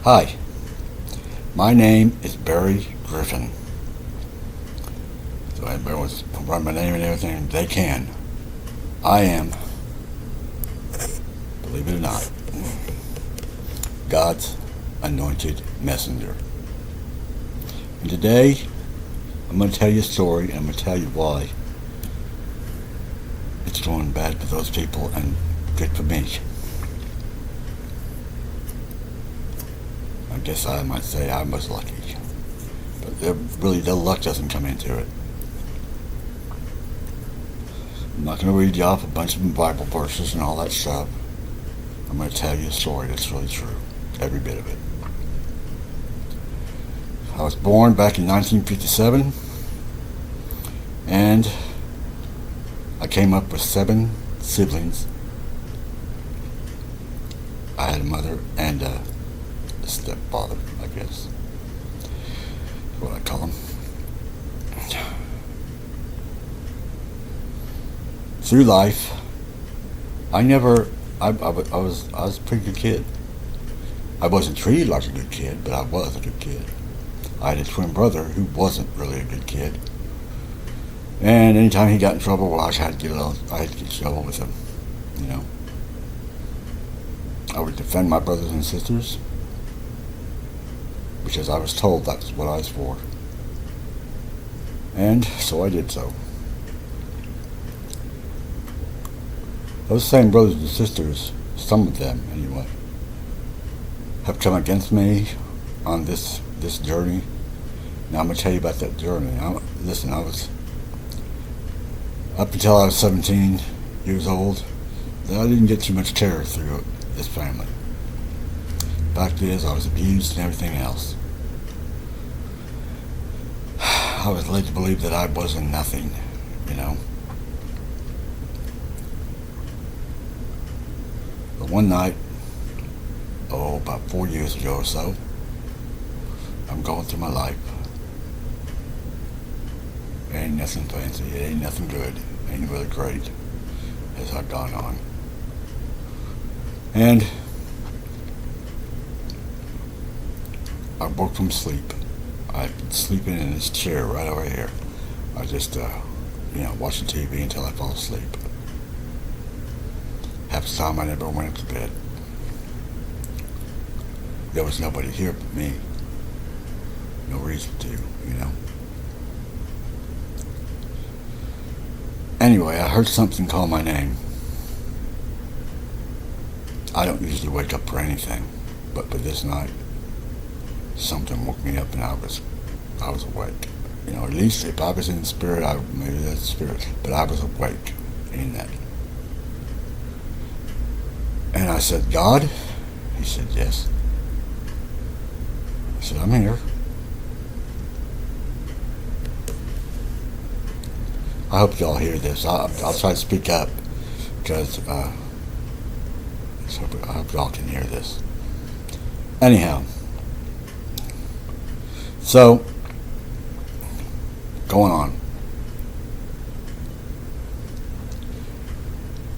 Hi, my name is Barry Griffin. So anybody wants to run my name and everything, they can. I am, believe it or not, God's anointed messenger. And today, I'm going to tell you a story, and I'm going to tell you why it's going bad for those people and good for me. I guess I might say I was lucky. But really, the luck doesn't come into it. I'm not going to read you off a bunch of Bible verses and all that stuff. I'm going to tell you a story that's really true. Every bit of it. I was born back in 1957, and I came up with 7 siblings. I had a mother and a stepfather, I guess. That's what I call them. Through life, I was a pretty good kid. I wasn't treated like a good kid, but I was a good kid. I had a twin brother who wasn't really a good kid. And anytime he got in trouble, well, I had to get in trouble with him, you know. I would defend my brothers and sisters because I was told that's what I was for. And so I did so. Those same brothers and sisters, some of them anyway, have come against me on this journey. Now I'm going to tell you about that journey. Listen, I was, up until I was 17 years old, I didn't get too much terror through this family. Fact is, I was abused and everything else. I was led to believe that I wasn't nothing, you know. But one night, about 4 years ago or so, I'm going through my life. It ain't nothing fancy, it ain't nothing good, it ain't really great as I've gone on. And I woke from sleep. I've been sleeping in this chair right over here. I just, watching TV until I fall asleep. Half the time I never went up to bed. There was nobody here but me. No reason to, you know. Anyway, I heard something call my name. I don't usually wake up for anything, but this night, something woke me up and I was awake. You know, at least if I was in the spirit, maybe that's the spirit, but I was awake in that. And I said, God? He said, yes. I said, I'm here. I hope y'all hear this. I'll try to speak up because I hope y'all can hear this. Anyhow, so going on.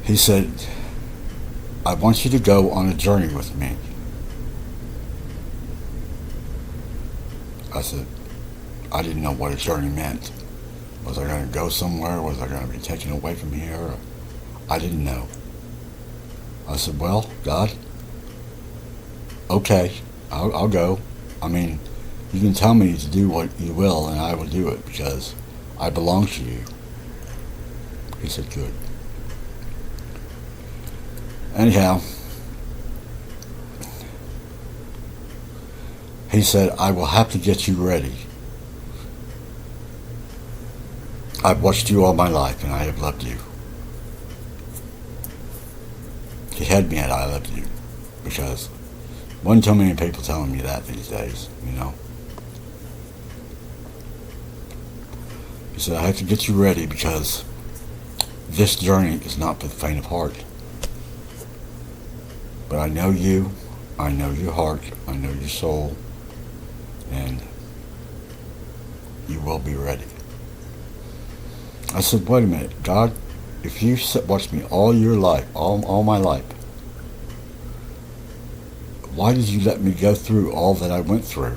He said, I want you to go on a journey with me. I said, I didn't know what a journey meant. Was I going to go somewhere? Was I going to be taken away from here? I didn't know. I said, well, God, okay, I'll go. I mean, you can tell me to do what you will, and I will do it because I belong to you. He said, good. Anyhow, he said, I will have to get you ready. I've watched you all my life, and I have loved you. He had me at I loved you, because wasn't too many people telling me that these days, you know. He said, I have to get you ready because this journey is not for the faint of heart. But I know you, I know your heart, I know your soul, and you will be ready. I said, wait a minute, God, if you watched me all your life, all my life, why did you let me go through all that I went through?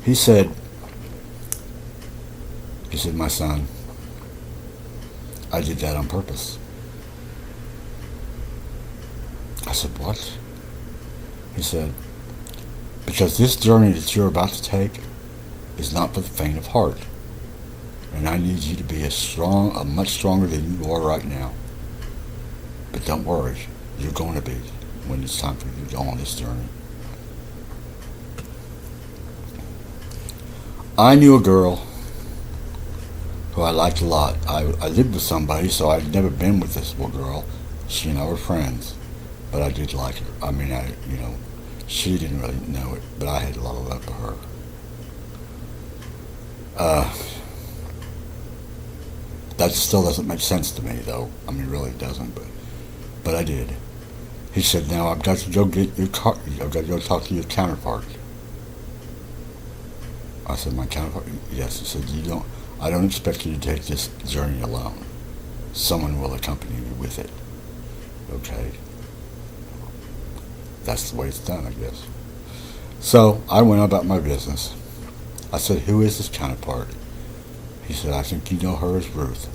He said, my son, I did that on purpose. I said, what? He said, because this journey that you're about to take is not for the faint of heart. And I need you to be much stronger than you are right now. But don't worry, you're going to be when it's time for you to go on this journey. I knew a girl who I liked a lot. I lived with somebody, so I'd never been with this little girl. She and I were friends, but I did like her. I mean, she didn't really know it, but I had a lot of love for her. That still doesn't make sense to me, though. I mean, really it doesn't, but I did. He said, now I've got to go get your car. I've got to go talk to your counterpart. I said, my counterpart? Yes. He said, I don't expect you to take this journey alone. Someone will accompany you with it. Okay. That's the way it's done, I guess. So I went about my business. I said, who is this counterpart? He said, I think you know her as Ruth.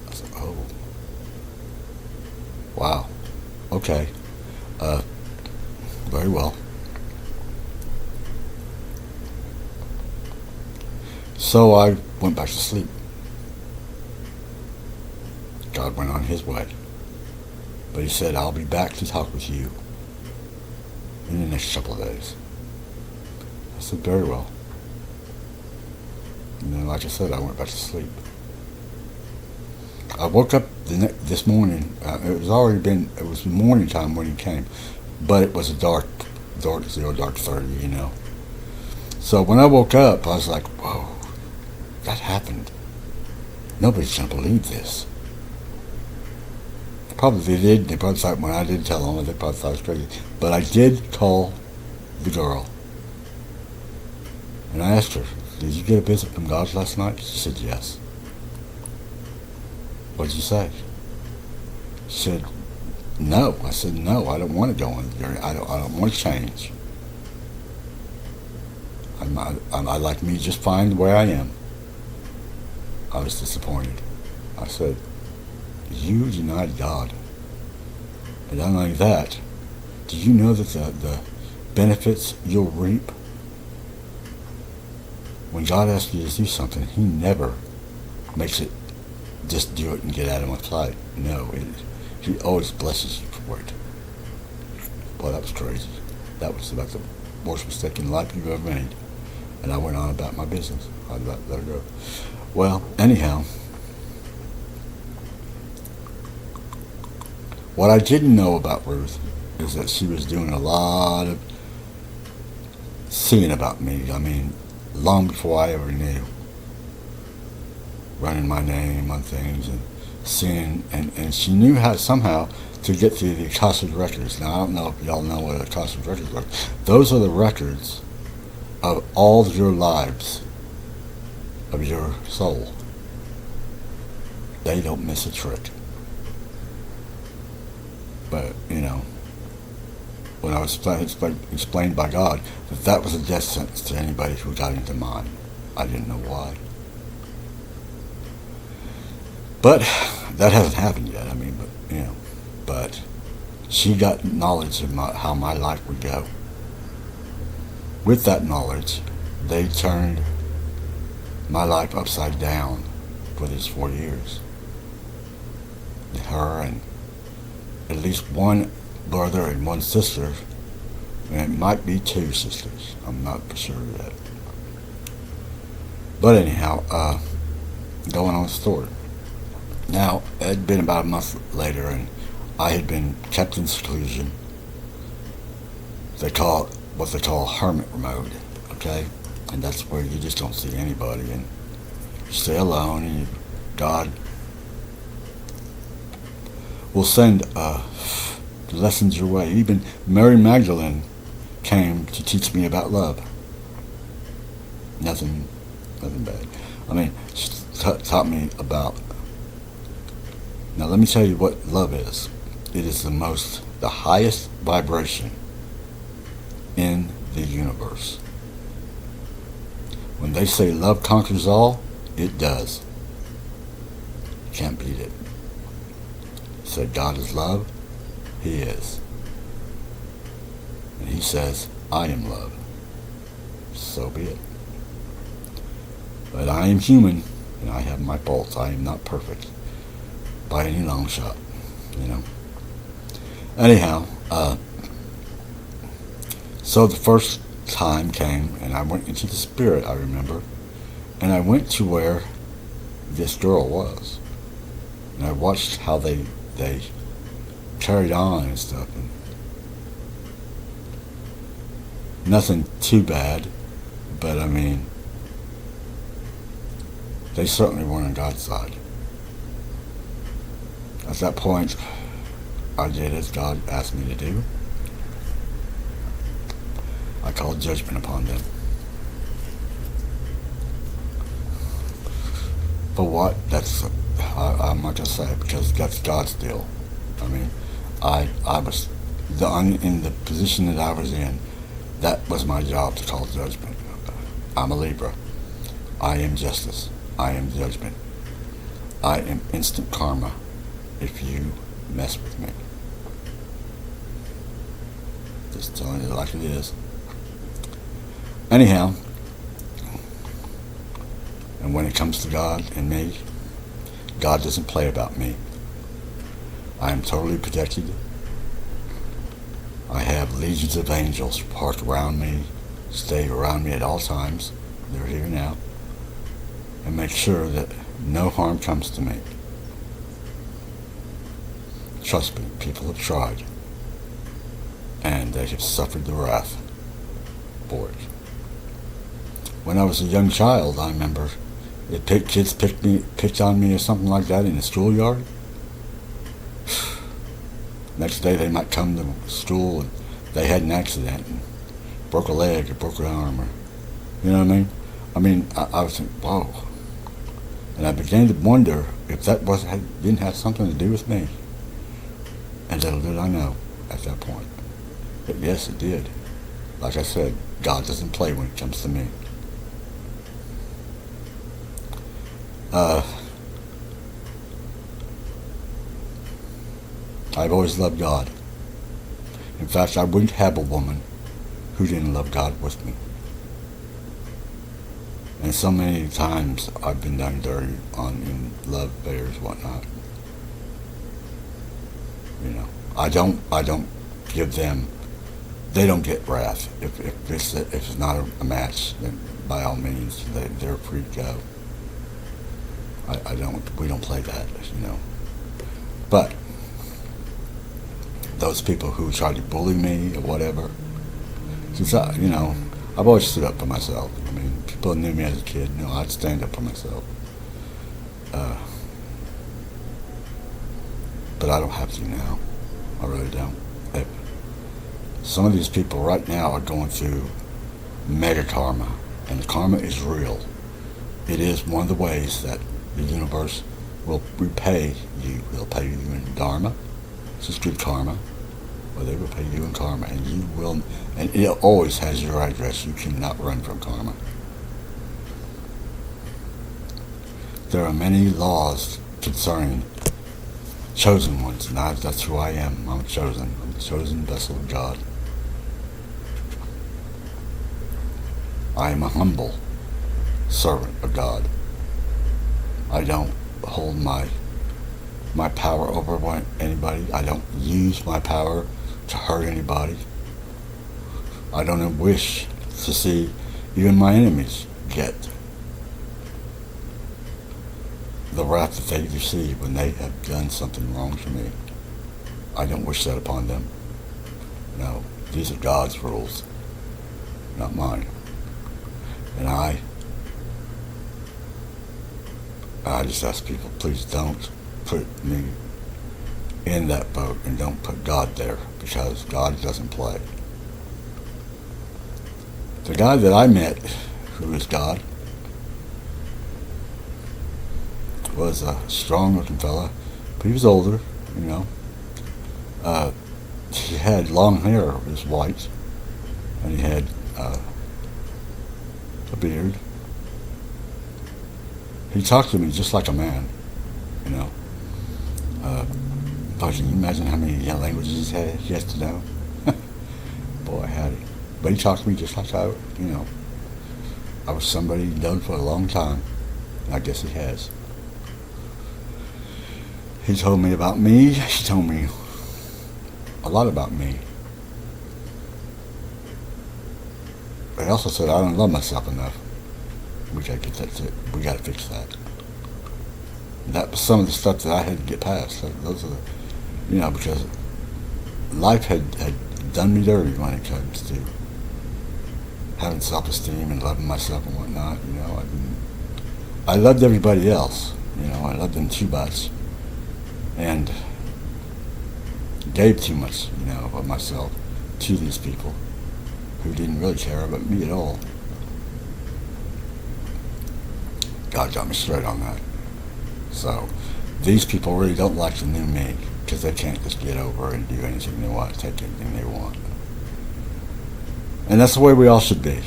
I said, oh. Wow. Okay. Very well. So I went back to sleep. God went on his way. But he said, I'll be back to talk with you in the next couple of days. I said, very well. And then, like I said, I went back to sleep. I woke up this morning. It was morning time when he came. But it was a dark 30, So when I woke up, I was like, whoa, that happened. Nobody's going to believe this. Probably they did. They probably thought, when I did tell them, they probably thought I was crazy. But I did call the girl. And I asked her, did you get a visit from God last night? She said, yes. What did you say? She said, no. I said, no, I don't want to go on the journey. I don't want to change. I like me just fine the way I am. I was disappointed. I said, you denied God. And not only that, do you know that the benefits you'll reap? When God asks you to do something, he never makes it just do it and get out of my sight. No, he always blesses you for it. Boy, that was crazy. That was about the worst mistake in life you've ever made. And I went on about my business. I let her go. Well, anyhow, what I didn't know about Ruth is that she was doing a lot of seeing about me. I mean, long before I ever knew. Running my name on things and seeing, and she knew how somehow to get through the Akashic records. Now, I don't know if y'all know what the Akashic records are. Those are the records of all of your lives, of your soul. They don't miss a trick. But, when I was explained by God that was a death sentence to anybody who got into mine. I didn't know why. But that hasn't happened yet. I mean, but she got knowledge of how my life would go. With that knowledge, they turned my life upside down for these 4 years. Her and at least one brother and one sister, and it might be 2 sisters. I'm not for sure yet. But anyhow, going on the story. Now, it had been about a month later, and I had been kept in seclusion. They call it what they call hermit mode, okay? And that's where you just don't see anybody, and you stay alone, and God will send lessons your way. Even Mary Magdalene came to teach me about love. Nothing bad. I mean, she taught me about. Now let me tell you what love is. It is the most the highest vibration in the universe. When they say love conquers all, it does. You can't beat it. Say God is love, He is. And He says, I am love. So be it. But I am human, and I have my faults. I am not perfect by any long shot, you know. Anyhow, so the first time came, and I went into the spirit, I remember, and I went to where this girl was, and I watched how they carried on and stuff, and nothing too bad, but I mean, they certainly weren't on God's side. At that point, I did as God asked me to do. I called judgment upon them. For what? I'm not going to say it because that's God's deal. I mean, I was in the position that I was in. That was my job, to call judgment. I'm a Libra. I am justice. I am judgment. I am instant karma if you mess with me. Just telling it like it is. Anyhow, and when it comes to God and me, God doesn't play about me. I am totally protected. I have legions of angels parked around me, stay around me at all times. They're here now. And make sure that no harm comes to me. Trust me, people have tried. And they have suffered the wrath for it. When I was a young child, I remember kids picked on me or something like that in the schoolyard. Next day they might come to school and they had an accident and broke a leg or broke an arm, or, you know what I mean? I mean, I was thinking, whoa. And I began to wonder if that didn't have something to do with me. And little did I know at that point. But yes, it did. Like I said, God doesn't play when it comes to me. I've always loved God. In fact, I wouldn't have a woman who didn't love God with me. And so many times I've been done dirty in love affairs and whatnot. You know, I don't give them. They don't get wrath if it's not a match. Then by all means, they're free to go. We don't play that, you know. But those people who try to bully me or whatever, since I've always stood up for myself. I mean, people knew me as a kid. You know, I'd stand up for myself. But I don't have to now. I really don't. Some of these people right now are going through mega karma, and the karma is real. It is one of the ways that the universe will repay you. They'll pay you in dharma. This is good karma. Well, they will pay you in karma, and you will. And it always has your address. You cannot run from karma. There are many laws concerning chosen ones, and that's who I am. I'm chosen. I'm a chosen vessel of God. I am a humble servant of God. I don't hold my power over anybody. I don't use my power to hurt anybody. I don't wish to see even my enemies get the wrath that they receive when they have done something wrong to me. I don't wish that upon them. No, these are God's rules, not mine. And I just ask people, please don't put me in that boat, and don't put God there, because God doesn't play. The guy that I met, who is God, was a strong-looking fella, but he was older, you know. he had long hair. It was white, and he had a beard. He talked to me just like a man, you know. Uh, Boy, can you imagine how many languages he has to know? Boy, had it. But he talked to me just like I was somebody he'd known for a long time. And I guess he has. He told me about me. He told me a lot about me. But he also said I don't love myself enough. We gotta get that. We gotta fix that. That was some of the stuff that I had to get past. Those are, because life had done me dirty when it comes to having self-esteem and loving myself and whatnot. I loved everybody else. I loved them too much, and gave too much, of myself to these people who didn't really care about me at all. God got me straight on that. So these people really don't like the new me because they can't just get over and do anything they want, take anything they want. And that's the way we all should be.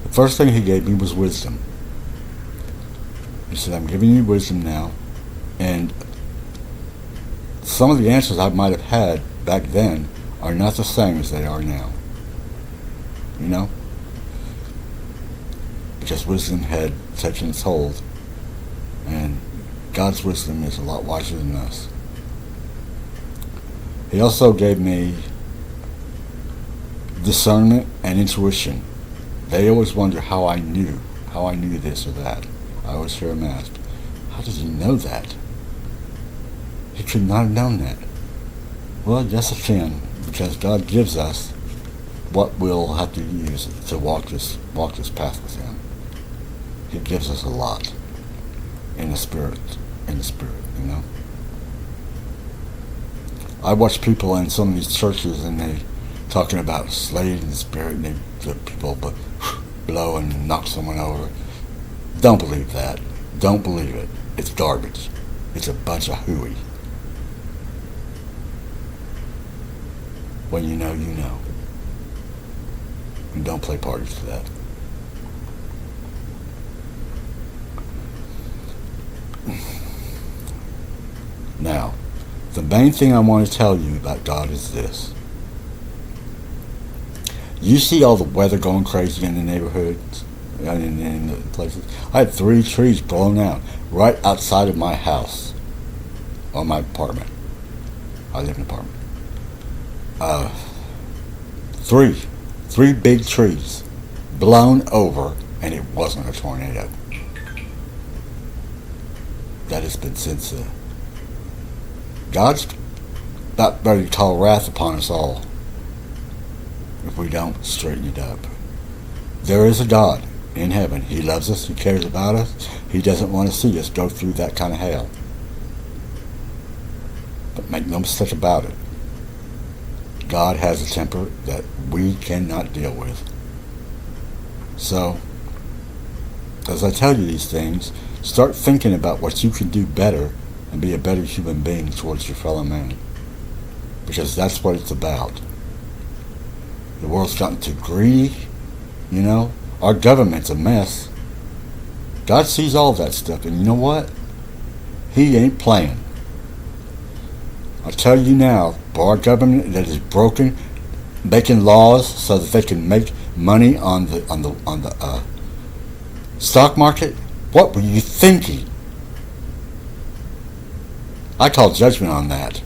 The first thing he gave me was wisdom. He said, I'm giving you wisdom now, and some of the answers I might have had back then are not the same as they are now. Because wisdom had taken its hold, and God's wisdom is a lot wiser than us. He also gave me discernment and intuition. They always wonder how I knew this or that. I always hear him ask, how did you know that? He could not have known that. Well, yes, I can, because God gives us what we'll have to use to walk this path with him. He gives us a lot in the spirit, I watch people in some of these churches, and they talking about slaying the spirit, and the people blow and knock someone over. Don't believe that. Don't believe it. It's garbage. It's a bunch of hooey. When you know, you know. And don't play parties to that. Now, the main thing I want to tell you about God is this. You see all the weather going crazy in the neighborhoods, in the places. I had 3 trees blown out right outside of my house, or my apartment. I live in an apartment. 3 big trees blown over, and it wasn't a tornado. That has been since God's about ready to call wrath upon us all if we don't straighten it up. There is a God in heaven. He loves us. He cares about us. He doesn't want to see us go through that kind of hell. But make no mistake about it. God has a temper that we cannot deal with. So, as I tell you these things, start thinking about what you can do better and be a better human being towards your fellow man. Because that's what it's about. The world's gotten too greedy, Our government's a mess. God sees all that stuff, and you know what? He ain't playing. I tell you now, for our government that is broken, making laws so that they can make money on the stock market, what were you thinking? I call judgment on that.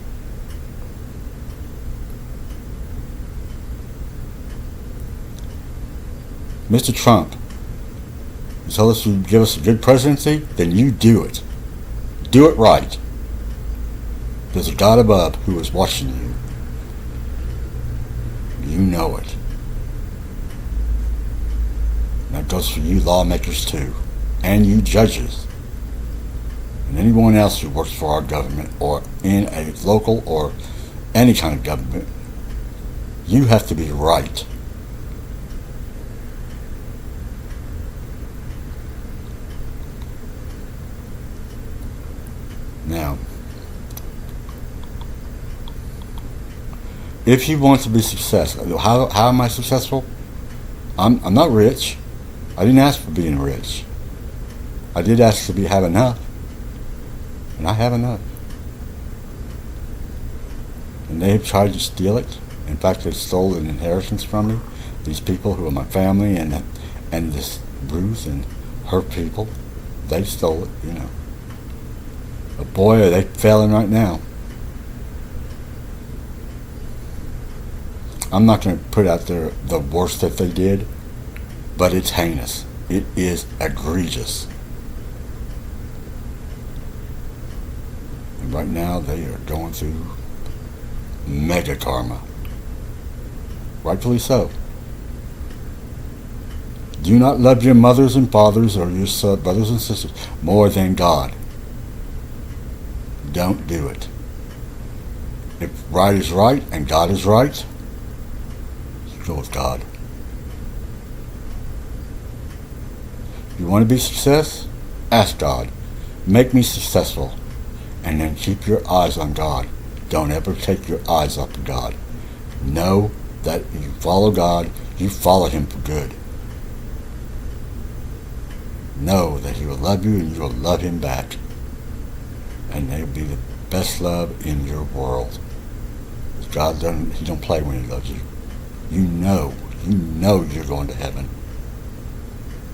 Mr. Trump, you told us you'd give us a good presidency, then you do it. Do it right. There's a God above who is watching you. You know it. And that goes for you lawmakers too, and you judges, and anyone else who works for our government or in a local or any kind of government. You have to be right. Now, If you want to be successful, how am I successful? I'm not rich. I didn't ask for being rich. I did ask to have enough, and I have enough. And they have tried to steal it. In fact, they stole an inheritance from me. These people who are my family and this Ruth and her people, they stole it, you know. But boy, are they failing right now. I'm not going to put out there the worst that they did, but it's heinous. It is egregious. And right now they are going through mega karma. Rightfully so. Do not love your mothers and fathers or your brothers and sisters more than God. Don't do it. If right is right and God is right, go with God. You want to be success? Ask God. Make me successful. And then keep your eyes on God. Don't ever take your eyes off of God. Know that you follow God, you follow Him for good. Know that He will love you and you will love Him back. And they will be the best love in your world. God doesn't, He don't play when He loves you. You know you're going to heaven.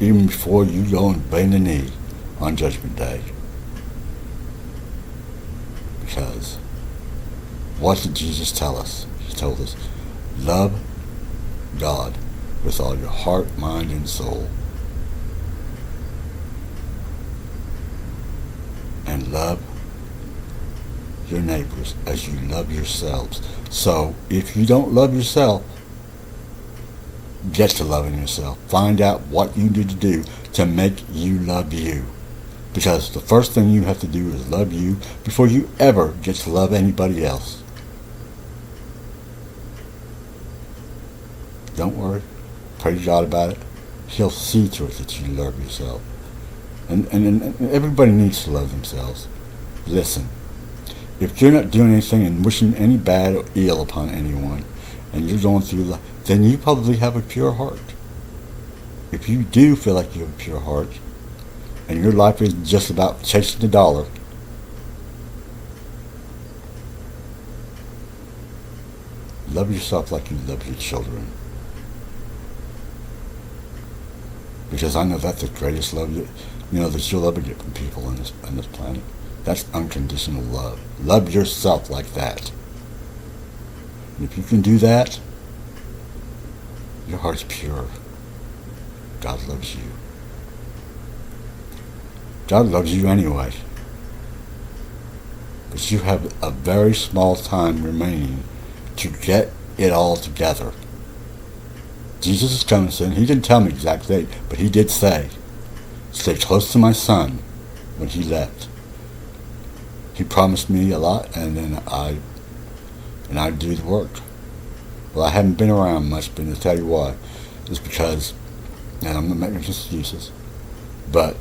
Even before you go and bend the knee on Judgment Day. Because what did Jesus tell us? He told us, love God with all your heart, mind, and soul. And love your neighbors as you love yourselves. So if you don't love yourself, get to loving yourself. Find out what you need to do to make you love you. Because the first thing you have to do is love you before you ever get to love anybody else. Don't worry. Pray to God about it. He'll see to it that you love yourself. And everybody needs to love themselves. Listen. If you're not doing anything and wishing any bad or ill upon anyone, and you're going through life, then you probably have a pure heart. If you do feel like you have a pure heart, and your life is just about chasing the dollar, love yourself like you love your children. Because I know that's the greatest love that you'll ever get from people on this planet. That's unconditional love. Love yourself like that. And if you can do that, your heart's pure. God loves you. God loves you anyway. But you have a very small time remaining to get it all together. Jesus is coming soon. He didn't tell me the exact date, but He did say, stay close to my Son when He left. He promised me a lot, and then I'd do the work. Well, I haven't been around much, but I'll tell you why. It's because, and I'm not making excuses, but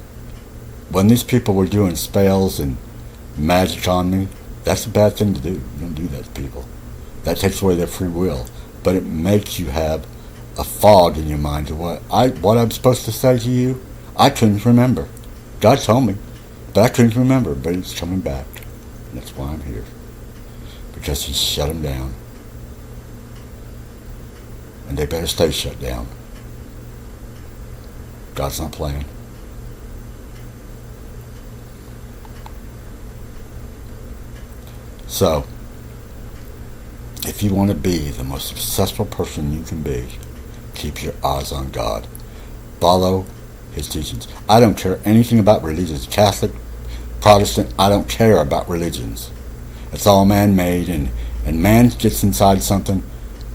when these people were doing spells and magic on me, that's a bad thing to do. You don't do that to people. That takes away their free will. But it makes you have a fog in your mind to what I'm supposed to say to you. I couldn't remember. God told me, but I couldn't remember. But it's coming back. And that's why I'm here. Because He shut them down. And they better stay shut down. God's not playing. So, if you want to be the most successful person you can be, keep your eyes on God. Follow His teachings. I don't care anything about religions. Catholic, Protestant, I don't care about religions. It's all man-made, and man gets inside something,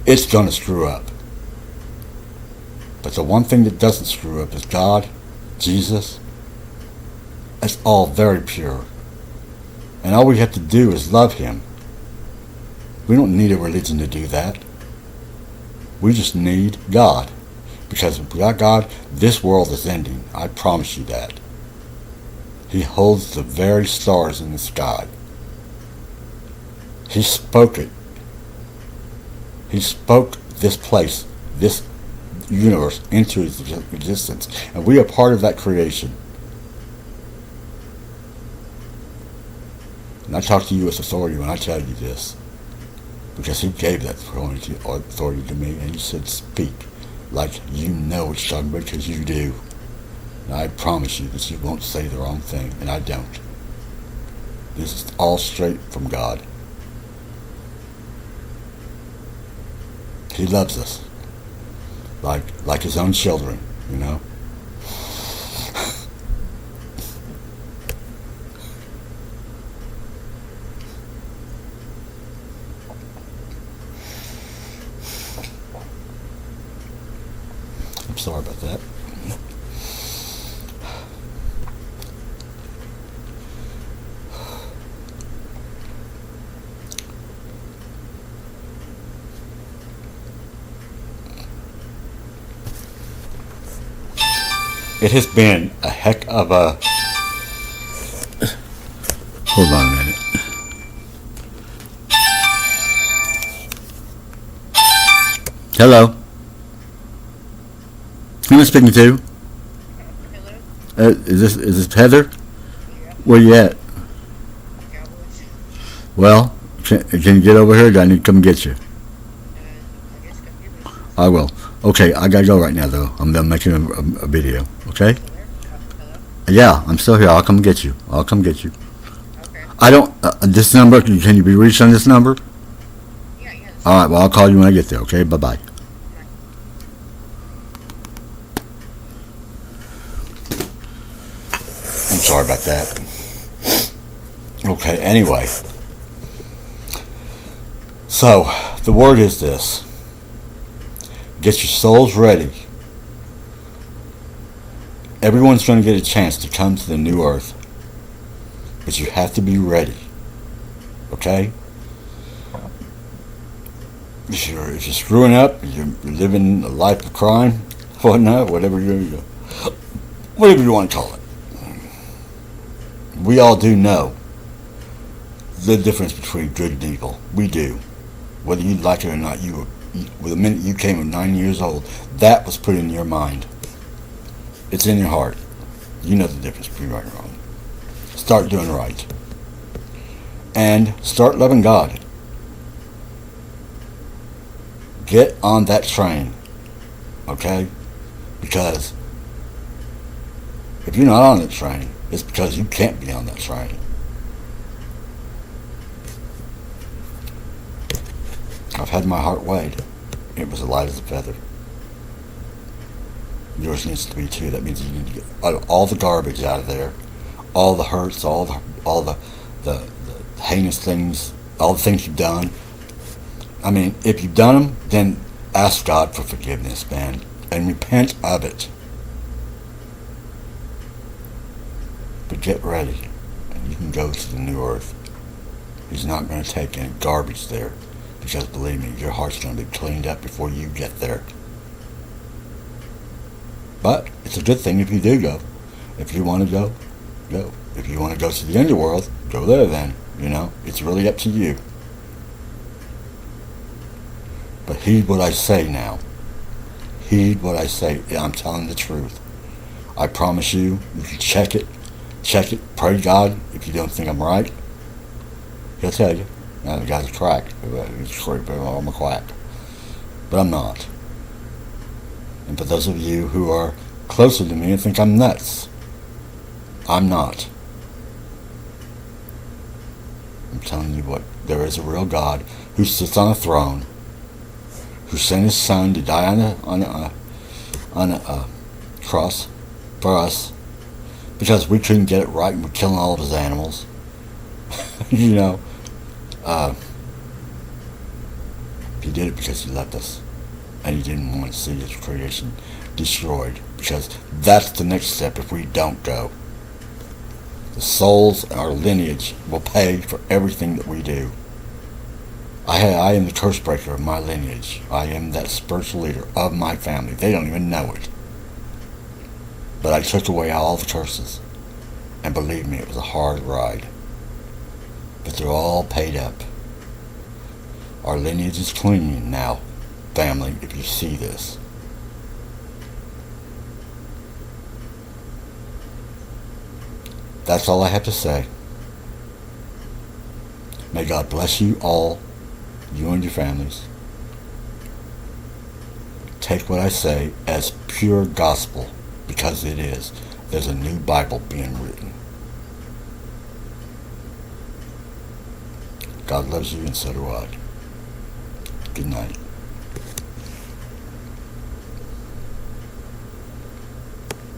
it's going to screw up. But the one thing that doesn't screw up is God, Jesus. That's all very pure. And all we have to do is love Him. We don't need a religion to do that. We just need God. Because without God, this world is ending. I promise you that. He holds the very stars in the sky. He spoke it. He spoke this place, this universe into its existence. And we are part of that creation. And I talk to you as authority when I tell you this. Because he gave that authority to me, and he said, speak like you know what you're talking about, because you do. And I promise you that you won't say the wrong thing, and I don't. This is all straight from God. He loves us like his own children, you know. I'm sorry about that. It has been a heck of a... Hold on a minute. Hello. Who am I speaking to? Hello? Is this Heather? Yeah. Where you at? Cowboys? Well, can you get over here? Or do I need to come get you? I guess come get me. I will. Okay, I gotta go right now though. I'm done making a video. Okay? Still there? Hello? Yeah, I'm still here. I'll come get you. I'll come get you. Okay. I don't. This number. Can you be reached on this number? Yeah, yeah. All right. Well, I'll call you when I get there. Okay. Bye bye. I'm sorry about that. Okay. Anyway. So the word is this: get your souls ready. Everyone's going to get a chance to come to the new earth, but you have to be ready. Okay? If you're screwing up, you're living a life of crime, whatnot, whatever you want to call it. We all do know the difference between good and evil. We do. Whether you like it or not, the minute you came at 9 years old, that was put in your mind. It's in your heart. You know the difference between right and wrong. Start doing right. And start loving God. Get on that train. Okay? Because if you're not on that train, it's because you can't be on that train. I've had my heart weighed. It was light as a feather. Yours needs to be too. That means you need to get all the garbage out of there, all the hurts, all the heinous things, all the things you've done. I mean, if you've done them, then ask God for forgiveness, man, and repent of it. But get ready, and you can go to the new earth. He's not going to take any garbage there, because believe me, your heart's going to be cleaned up before you get there. But it's a good thing if you do go. If you want to go, go. If you want to go to the underworld, go there then. You know, it's really up to you. But heed what I say now. Heed what I say. I'm telling the truth. I promise you, you can check it. Check it. Pray to God. If you don't think I'm right, He'll tell you. Now the guy's a crack. I'm a quack. But I'm not. And for those of you who are closer to me and think I'm nuts, I'm not. I'm telling you what, there is a real God who sits on a throne, who sent his son to die on a cross for us because we couldn't get it right and we're killing all of his animals. You know, he did it because he loved us. And he didn't want to see his creation destroyed, because that's the next step if we don't go. The souls, our lineage, will pay for everything that we do. I am the curse breaker of my lineage. I am that spiritual leader of my family. They don't even know it. But I took away all the curses. And believe me, it was a hard ride. But they're all paid up. Our lineage is clean now, family, if you see this. That's all I have to say. May God bless you all, you and your families. Take what I say as pure gospel, because it is. There's a new Bible being written. God loves you, and so do I. Good night.